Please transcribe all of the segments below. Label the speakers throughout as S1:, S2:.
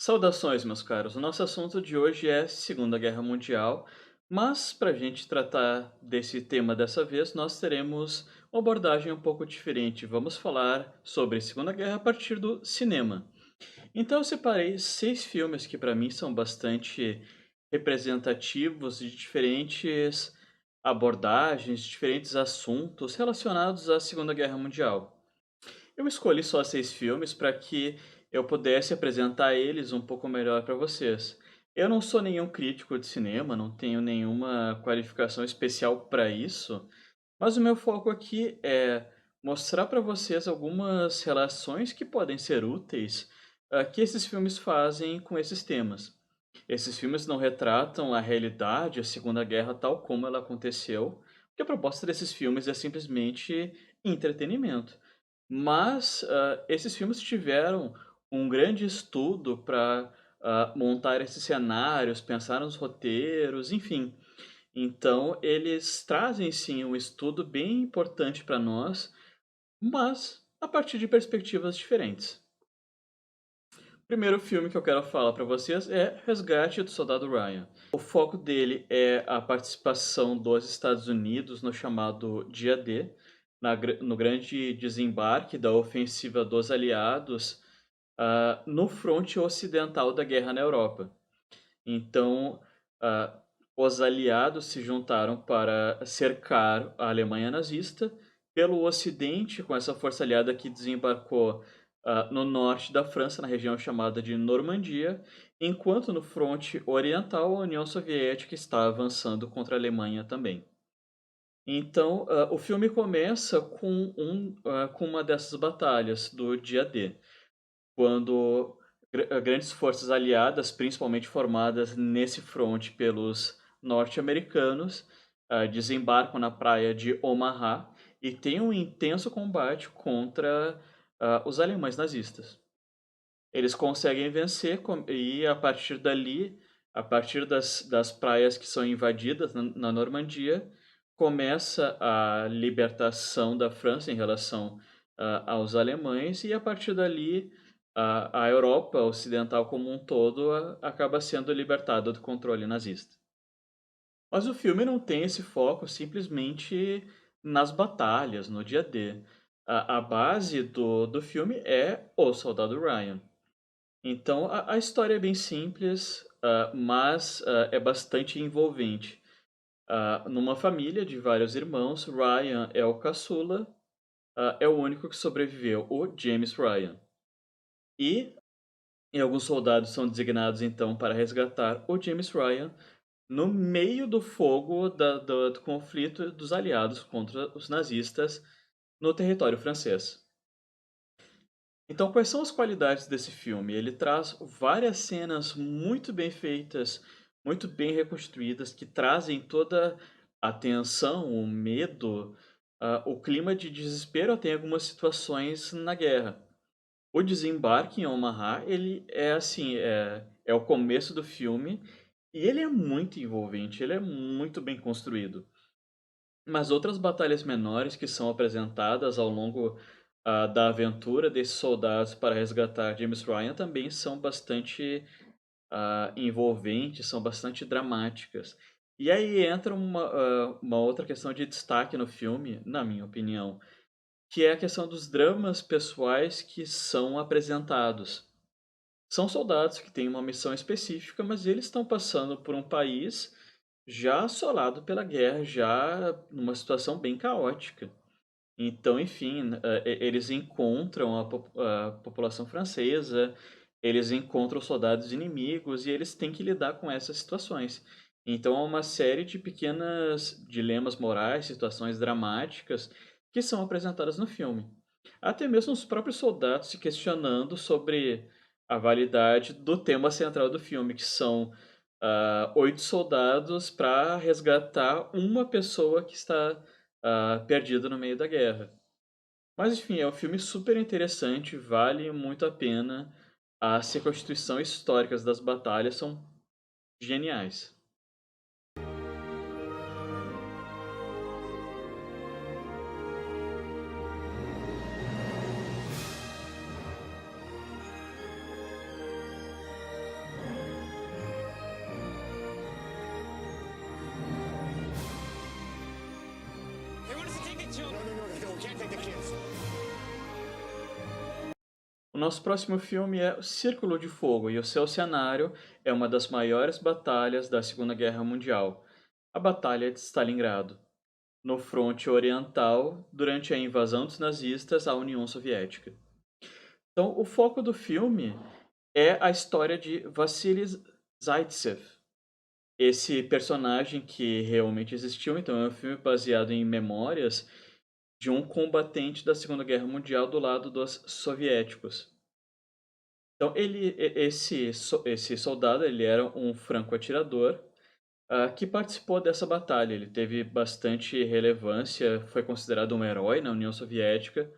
S1: Saudações, meus caros. O nosso assunto de hoje é Segunda Guerra Mundial, mas para a gente tratar desse tema dessa vez, nós teremos uma abordagem um pouco diferente. Vamos falar sobre Segunda Guerra a partir do cinema. Então, eu separei 6 filmes que para mim são bastante representativos de diferentes abordagens, diferentes assuntos relacionados à Segunda Guerra Mundial. Eu escolhi só 6 filmes para que eu pudesse apresentar eles um pouco melhor para vocês. Eu não sou nenhum crítico de cinema, não tenho nenhuma qualificação especial para isso, mas o meu foco aqui é mostrar para vocês algumas relações que podem ser úteis, que esses filmes fazem com esses temas. Esses filmes não retratam a realidade, a Segunda Guerra tal como ela aconteceu, porque a proposta desses filmes é simplesmente entretenimento. Mas, esses filmes tiveram um grande estudo para montar esses cenários, pensar nos roteiros, enfim. Então eles trazem sim um estudo bem importante para nós, mas a partir de perspectivas diferentes. O primeiro filme que eu quero falar para vocês é Resgate do Soldado Ryan. O foco dele é a participação dos Estados Unidos no chamado Dia D, no grande desembarque da ofensiva dos aliados, no fronte ocidental da guerra na Europa. Então, ah, os aliados se juntaram para cercar a Alemanha nazista. Pelo Ocidente, com essa força aliada que desembarcou no norte da França, na região chamada de Normandia, enquanto no fronte oriental a União Soviética está avançando contra a Alemanha também. Então, o filme começa com uma dessas batalhas do dia D, quando grandes forças aliadas, principalmente formadas nesse fronte pelos norte-americanos, desembarcam na praia de Omaha e tem um intenso combate contra os alemães nazistas. Eles conseguem vencer e a partir dali, a partir das praias que são invadidas na Normandia, começa a libertação da França em relação aos alemães e a partir dali a Europa ocidental como um todo acaba sendo libertada do controle nazista. Mas o filme não tem esse foco simplesmente nas batalhas, no dia D. A base do filme é o Soldado Ryan. Então, a história é bem simples, mas é bastante envolvente. Numa família de vários irmãos, Ryan é o caçula, é o único que sobreviveu, o James Ryan. E alguns soldados são designados então para resgatar o James Ryan no meio do fogo do conflito dos aliados contra os nazistas no território francês. Então, quais são as qualidades desse filme? Ele traz várias cenas muito bem feitas, muito bem reconstruídas, que trazem toda a tensão, o medo, o clima de desespero até em algumas situações na guerra. O desembarque em Omaha, ele é assim, é o começo do filme e ele é muito envolvente, ele é muito bem construído. Mas outras batalhas menores que são apresentadas ao longo, da aventura desses soldados para resgatar James Ryan também são bastante, envolventes, são bastante dramáticas. E aí entra uma outra questão de destaque no filme, na minha opinião, que é a questão dos dramas pessoais que são apresentados. São soldados que têm uma missão específica, mas eles estão passando por um país já assolado pela guerra, já numa situação bem caótica. Então, enfim, eles encontram a população francesa, eles encontram soldados inimigos e eles têm que lidar com essas situações. Então, há uma série de pequenas dilemas morais, situações dramáticas que são apresentadas no filme. Até mesmo os próprios soldados se questionando sobre a validade do tema central do filme, que são 8 soldados para resgatar uma pessoa que está perdida no meio da guerra. Mas enfim, é um filme super interessante, vale muito a pena. As reconstituições históricas das batalhas são geniais. O nosso próximo filme é O Círculo de Fogo, e o seu cenário é uma das maiores batalhas da Segunda Guerra Mundial, a Batalha de Stalingrado, no fronte oriental durante a invasão dos nazistas à União Soviética. Então, o foco do filme é a história de Vassili Zaitsev, esse personagem que realmente existiu. Então, é um filme baseado em memórias de um combatente da Segunda Guerra Mundial do lado dos soviéticos. Então, esse soldado, ele era um franco-atirador, que participou dessa batalha. Ele teve bastante relevância, foi considerado um herói na União Soviética.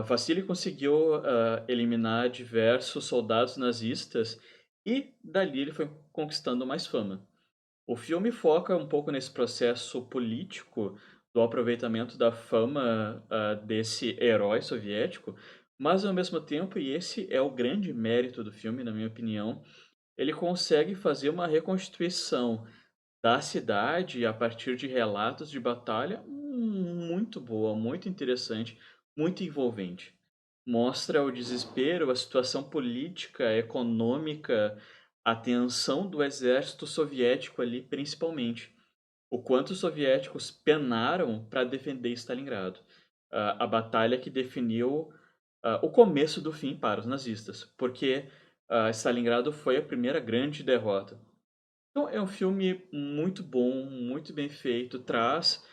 S1: Vassili conseguiu, eliminar diversos soldados nazistas e dali ele foi conquistando mais fama. O filme foca um pouco nesse processo político do aproveitamento da fama, desse herói soviético, mas ao mesmo tempo, e esse é o grande mérito do filme, na minha opinião, ele consegue fazer uma reconstituição da cidade a partir de relatos de batalha muito boa, muito interessante, muito envolvente. Mostra o desespero, a situação política, econômica, a tensão do exército soviético ali, principalmente. O quanto os soviéticos penaram para defender Stalingrado. A batalha que definiu, o começo do fim para os nazistas, porque Stalingrado foi a primeira grande derrota. Então, é um filme muito bom, muito bem feito, traz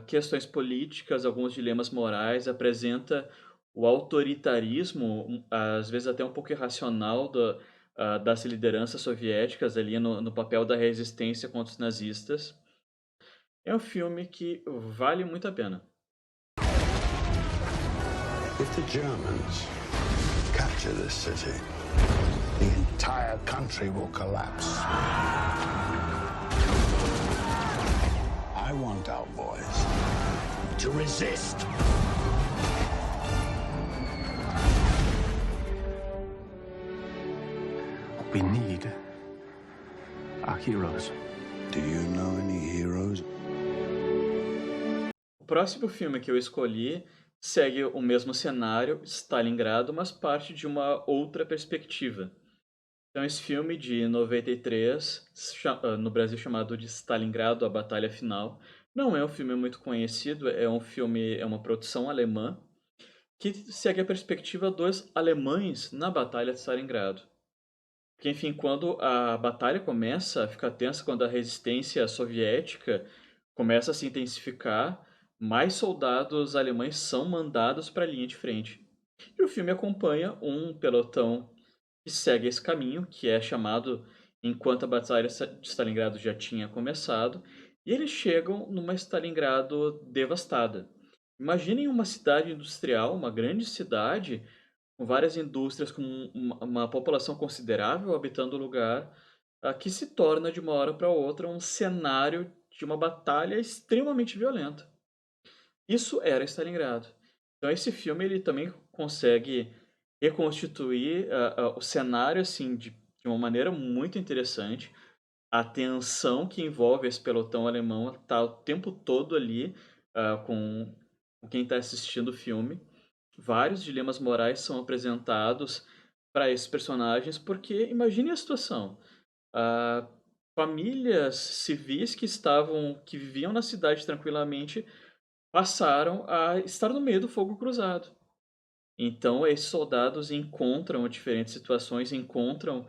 S1: questões políticas, alguns dilemas morais, apresenta o autoritarismo, às vezes até um pouco irracional, das lideranças soviéticas ali no papel da resistência contra os nazistas. É um filme que vale muito a pena.
S2: If the Germans capture this city, the entire country will collapse. I want our boys to resist. What we need are heroes. Do you know any heroes?
S1: O próximo filme que eu escolhi segue o mesmo cenário, Stalingrado, mas parte de uma outra perspectiva. Então, esse filme de 93, no Brasil chamado de Stalingrado, A Batalha Final, não é um filme muito conhecido, é uma produção alemã, que segue a perspectiva dos alemães na Batalha de Stalingrado. Porque, enfim, quando a batalha começa a ficar tensa, quando a resistência soviética começa a se intensificar, mais soldados alemães são mandados para a linha de frente. E o filme acompanha um pelotão que segue esse caminho, que é chamado enquanto a Batalha de Stalingrado já tinha começado, e eles chegam numa Stalingrado devastada. Imaginem uma cidade industrial, uma grande cidade, com várias indústrias, com uma população considerável habitando o lugar, que se torna de uma hora para outra um cenário de uma batalha extremamente violenta. Isso era Stalingrado. Então esse filme ele também consegue reconstituir o cenário assim de uma maneira muito interessante. A tensão que envolve esse pelotão alemão está o tempo todo ali, com quem está assistindo o filme. Vários dilemas morais são apresentados para esses personagens, porque imagine a situação. Ah, famílias civis que viviam na cidade tranquilamente, passaram a estar no meio do fogo cruzado. Então, esses soldados encontram diferentes situações, encontram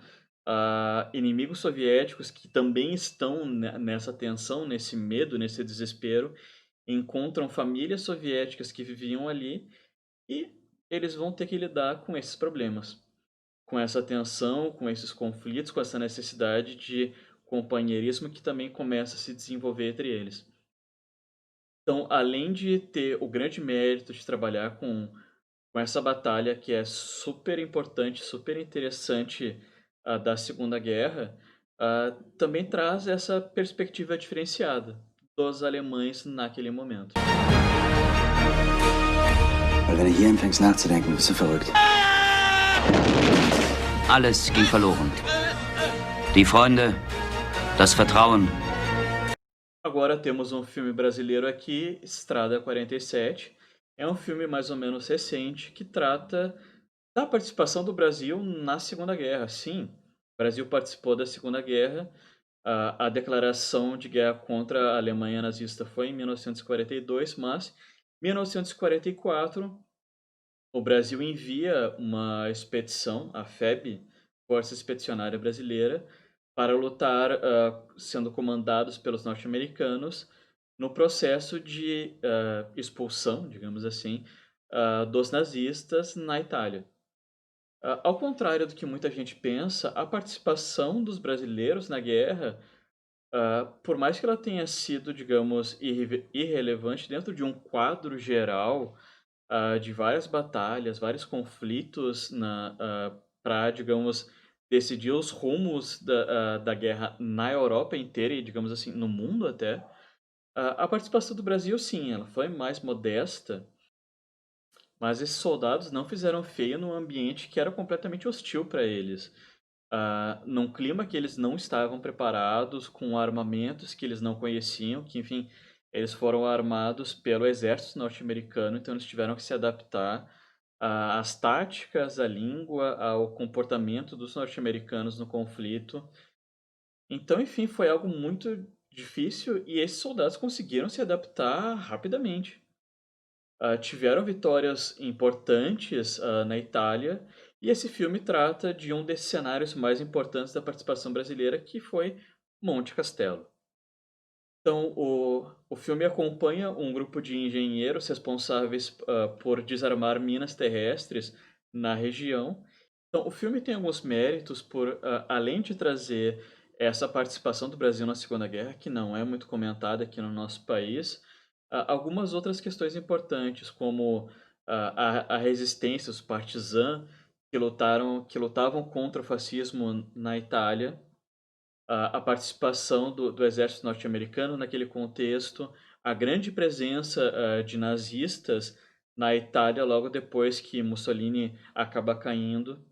S1: inimigos soviéticos que também estão nessa tensão, nesse medo, nesse desespero, encontram famílias soviéticas que viviam ali e eles vão ter que lidar com esses problemas, com essa tensão, com esses conflitos, com essa necessidade de companheirismo que também começa a se desenvolver entre eles. Então, além de ter o grande mérito de trabalhar com essa batalha que é super importante, super interessante, da Segunda Guerra, também traz essa perspectiva diferenciada dos alemães naquele momento.
S3: Weil wenn du hier anfängst nachzudenken, bist du verrückt.
S4: Alles ging verloren. Die Freunde, das Vertrauen.
S1: Agora temos um filme brasileiro aqui, Estrada 47, É um filme mais ou menos recente que trata da participação do Brasil na Segunda Guerra. Sim, o Brasil participou da Segunda Guerra. A declaração de guerra contra a Alemanha nazista foi em 1942, mas em 1944 o Brasil envia uma expedição, a FEB, Força Expedicionária Brasileira, para lutar, sendo comandados pelos norte-americanos, no processo de expulsão, digamos assim, dos nazistas na Itália. Ao contrário do que muita gente pensa, a participação dos brasileiros na guerra, por mais que ela tenha sido, digamos, irrelevante dentro de um quadro geral de várias batalhas, vários conflitos para, digamos, decidir os rumos da guerra na Europa inteira e, digamos assim, no mundo até. A participação do Brasil, sim, ela foi mais modesta, mas esses soldados não fizeram feio num ambiente que era completamente hostil para eles. Num clima que eles não estavam preparados, com armamentos que eles não conheciam, que, enfim, eles foram armados pelo exército norte-americano, então eles tiveram que se adaptar às táticas, à língua, ao comportamento dos norte-americanos no conflito. Então, enfim, foi algo muito difícil e esses soldados conseguiram se adaptar rapidamente. Tiveram vitórias importantes na Itália, e esse filme trata de um desses cenários mais importantes da participação brasileira, que foi Monte Castelo. Então, o filme acompanha um grupo de engenheiros responsáveis por desarmar minas terrestres na região. Então, o filme tem alguns méritos por, além de trazer essa participação do Brasil na Segunda Guerra, que não é muito comentada aqui no nosso país, algumas outras questões importantes, como a resistência, os partisãs que lutavam contra o fascismo na Itália, a participação do exército norte-americano naquele contexto, a grande presença de nazistas na Itália logo depois que Mussolini acaba caindo.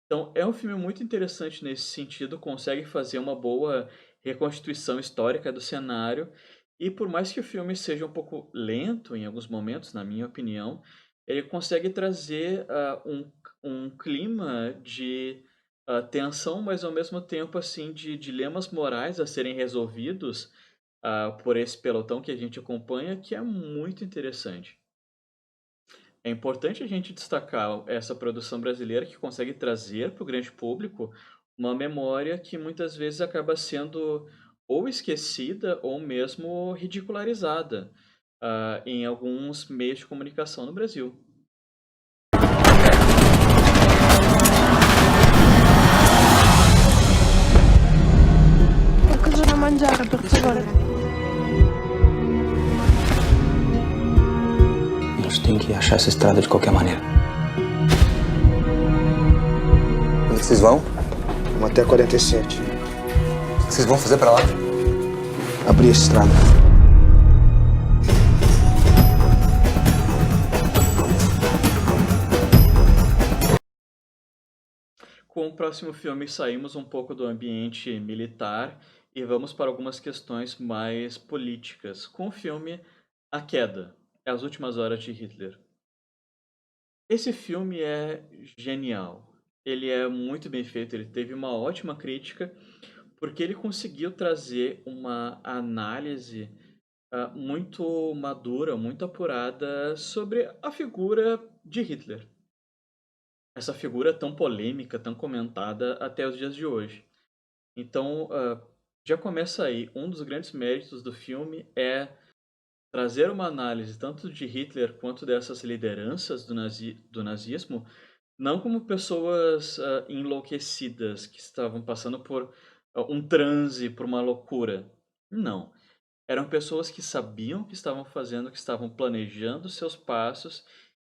S1: Então, é um filme muito interessante nesse sentido, consegue fazer uma boa reconstituição histórica do cenário, e por mais que o filme seja um pouco lento em alguns momentos, na minha opinião, ele consegue trazer um clima de tensão, mas ao mesmo tempo assim de dilemas morais a serem resolvidos por esse pelotão que a gente acompanha, que é muito interessante. É importante a gente destacar essa produção brasileira que consegue trazer para o grande público uma memória que muitas vezes acaba sendo ou esquecida ou mesmo ridicularizada em alguns meios de comunicação no Brasil.
S5: Qualcosa da mangiare, per favore.
S3: A gente tem que achar essa estrada de qualquer maneira.
S6: Onde que vocês vão?
S7: Vamos até 47.
S6: O que vocês vão fazer pra lá?
S7: Abrir a estrada.
S1: Com o próximo filme, saímos um pouco do ambiente militar e vamos para algumas questões mais políticas. Com o filme A Queda, As Últimas Horas de Hitler. Esse filme é genial. Ele é muito bem feito, ele teve uma ótima crítica, porque ele conseguiu trazer uma análise muito madura, muito apurada sobre a figura de Hitler. Essa figura tão polêmica, tão comentada até os dias de hoje. Então, já começa aí. Um dos grandes méritos do filme é trazer uma análise tanto de Hitler quanto dessas lideranças do nazismo, não como pessoas enlouquecidas que estavam passando por um transe, por uma loucura. Não. Eram pessoas que sabiam o que estavam fazendo, que estavam planejando seus passos,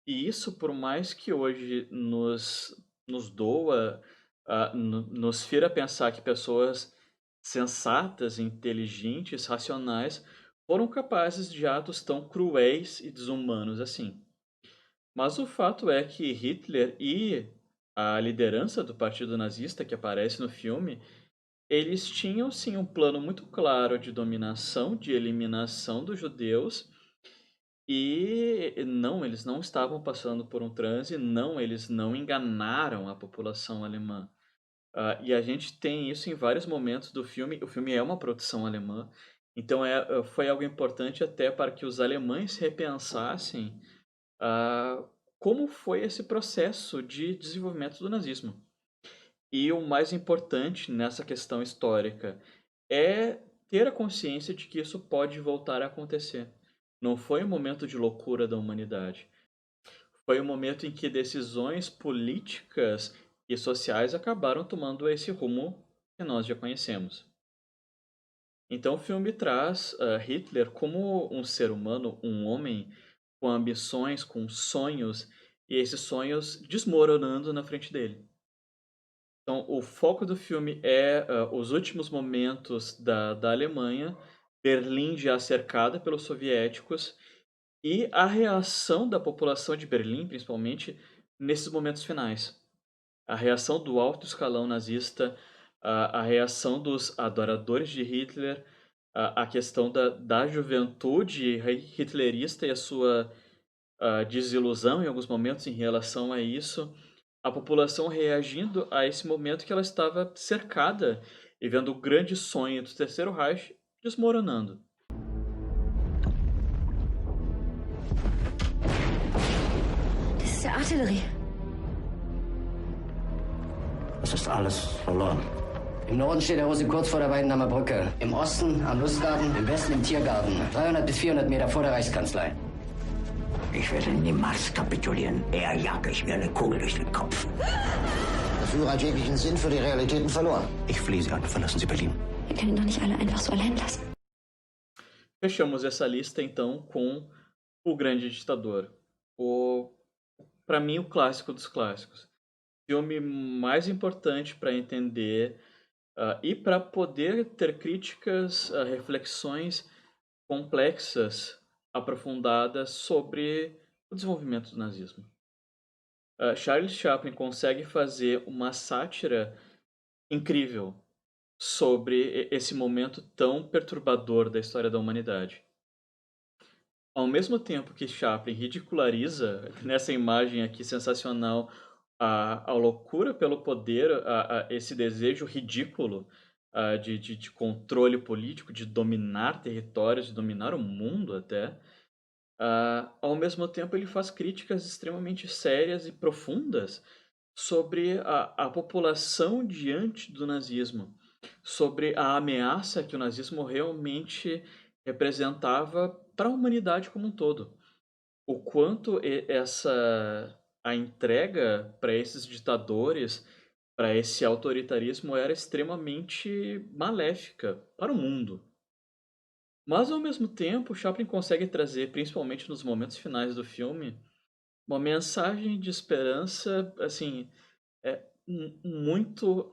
S1: e isso, por mais que hoje nos doa, nos fira a pensar que pessoas sensatas, inteligentes, racionais, foram capazes de atos tão cruéis e desumanos assim. Mas o fato é que Hitler e a liderança do partido nazista que aparece no filme, eles tinham sim um plano muito claro de dominação, de eliminação dos judeus, E não, eles não estavam passando por um transe, não, eles não enganaram a população alemã. E a gente tem isso em vários momentos do filme. O filme é uma produção alemã, então foi algo importante até para que os alemães repensassem ah, como foi esse processo de desenvolvimento do nazismo. E o mais importante nessa questão histórica é ter a consciência de que isso pode voltar a acontecer. Não foi um momento de loucura da humanidade. Foi um momento em que decisões políticas e sociais acabaram tomando esse rumo que nós já conhecemos. Então o filme traz Hitler como um ser humano, um homem com ambições, com sonhos, e esses sonhos desmoronando na frente dele. Então, o foco do filme é os últimos momentos da Alemanha, Berlim já cercada pelos soviéticos, e a reação da população de Berlim, principalmente, nesses momentos finais. A reação do alto escalão nazista, a reação dos adoradores de Hitler, a questão da juventude hitlerista e a sua desilusão em alguns momentos em relação a isso, a população reagindo a esse momento que ela estava cercada e vendo o grande sonho do Terceiro Reich desmoronando.
S8: Das ist ja Artillerie.
S9: Es ist alles verloren.
S10: Im Norden steht der Russe kurz vor der Weidenhammer Brücke. Im Osten am Lustgarten, im Westen im Tiergarten. 300 bis 400 Meter vor der Reichskanzlei.
S9: Ich werde niemals kapitulieren. Eher jage ich mir eine Kugel durch den Kopf.
S10: Der Führer hat jeglichen Sinn für die Realitäten verloren.
S9: Ich flehe Sie an, verlassen Sie Berlin.
S8: Wir können ihn doch nicht alle einfach so allein lassen.
S1: Fechamos essa lista então com O Grande Ditador. Para mim, o clássico dos clássicos. Filme mais importante para entender e para poder ter críticas, reflexões complexas, aprofundadas sobre o desenvolvimento do nazismo. Charles Chaplin consegue fazer uma sátira incrível sobre esse momento tão perturbador da história da humanidade. Ao mesmo tempo que Chaplin ridiculariza, nessa imagem aqui sensacional, a loucura pelo poder, esse desejo ridículo de controle político, de dominar territórios, de dominar o mundo até, ao mesmo tempo ele faz críticas extremamente sérias e profundas sobre a população diante do nazismo, sobre a ameaça que o nazismo realmente representava para a humanidade como um todo. O quanto a entrega para esses ditadores, para esse autoritarismo, era extremamente maléfica para o mundo. Mas, ao mesmo tempo, Chaplin consegue trazer, principalmente nos momentos finais do filme, uma mensagem de esperança, assim, muito.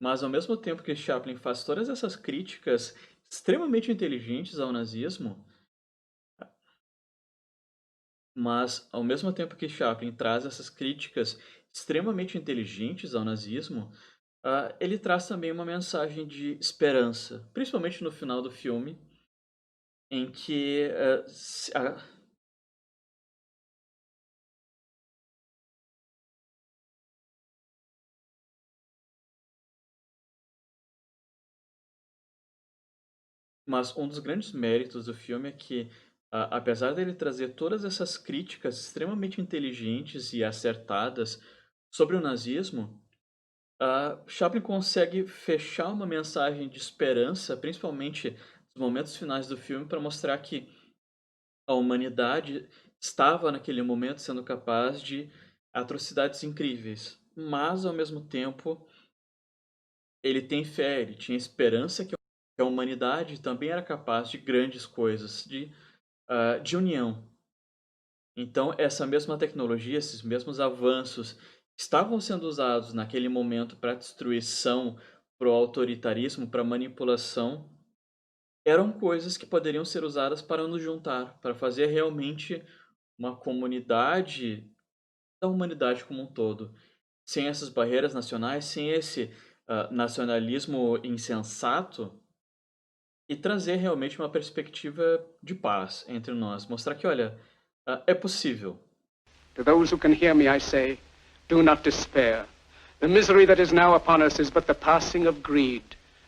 S1: Mas, ao mesmo tempo que Chaplin faz todas essas críticas extremamente inteligentes ao nazismo, mas, ao mesmo tempo que Chaplin traz essas críticas extremamente inteligentes ao nazismo, ele traz também uma mensagem de esperança, principalmente no final do filme, em que Mas um dos grandes méritos do filme é que, apesar dele trazer todas essas críticas extremamente inteligentes e acertadas sobre o nazismo, Chaplin consegue fechar uma mensagem de esperança, principalmente nos momentos finais do filme, para mostrar que a humanidade estava naquele momento sendo capaz de atrocidades incríveis, mas ao mesmo tempo ele tem fé, ele tinha esperança que a humanidade também era capaz de grandes coisas, de união. Então, essa mesma tecnologia, esses mesmos avanços estavam sendo usados naquele momento para destruição, para o autoritarismo, para manipulação, eram coisas que poderiam ser usadas para nos juntar, para fazer realmente uma comunidade da humanidade como um todo. Sem essas barreiras nacionais, sem esse nacionalismo insensato e trazer realmente uma perspectiva de paz entre nós. Mostrar que, olha, é possível.
S11: To those who can hear me, I say, do not despair. The misery that is now upon us is but the passing of greed,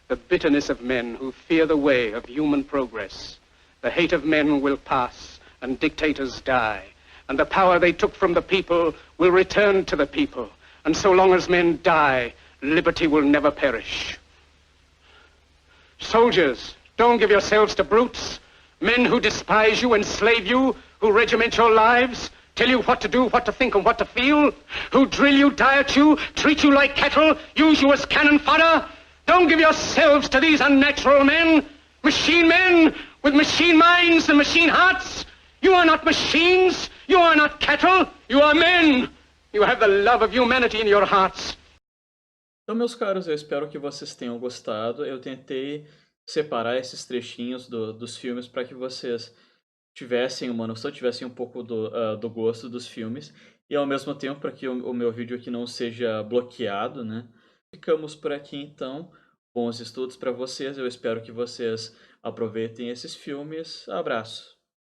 S11: the bitterness of men who fear the way of human progress. The hate of men will pass, and dictators die, and the power they took from the people will return to the people. And so long as men die, liberty will never perish. Soldiers, don't give yourselves to brutes, men who despise you, enslave you, who regiment your lives, tell you what to do, what to think, and what to feel, who drill you, diet you, treat you like cattle, use you as cannon fodder. Don't give yourselves to these unnatural men, machine men with machine minds and machine hearts. You are not machines, you are not cattle, you are men. You have the love of humanity in your hearts.
S1: Então, meus caros, eu espero que vocês tenham gostado. Eu tentei separar esses trechinhos dos filmes para que vocês tivessem uma noção, tivessem um pouco do gosto dos filmes e ao mesmo tempo para que o meu vídeo aqui não seja bloqueado, né? Ficamos por aqui então. Bons estudos para vocês. Eu espero que vocês aproveitem esses filmes. Abraço.